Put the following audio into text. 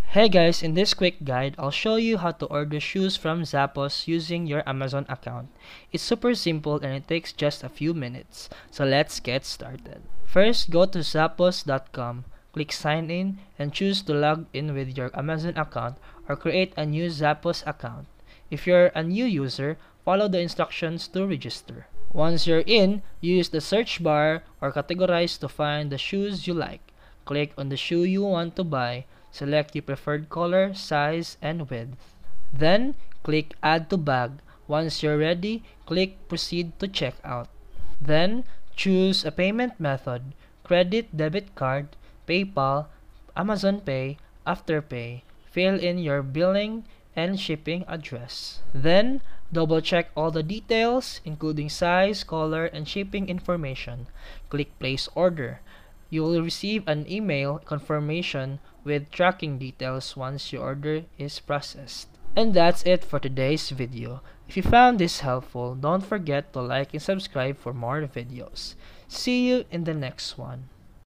Hey guys, in this quick guide, I'll show you how to order shoes from Zappos using your Amazon account. It's super simple and it takes just a few minutes. So let's get started. First, go to zappos.com, click sign in, and choose to log in with your Amazon account or create a new Zappos account. If you're a new user, follow the instructions to register. Once you're in, use the search bar or categorize to find the shoes you like. Click on the shoe you want to buy. Select your preferred color, size, and width. Then, click Add to Bag. Once you're ready, click Proceed to Checkout. Then, choose a payment method: credit, debit card, PayPal, Amazon Pay, Afterpay. Fill in your billing and shipping address. Then, double check all the details, including size, color, and shipping information. Click Place Order. You will receive an email confirmation with tracking details once your order is processed. And that's it for today's video. If you found this helpful, don't forget to like and subscribe for more videos. See you in the next one.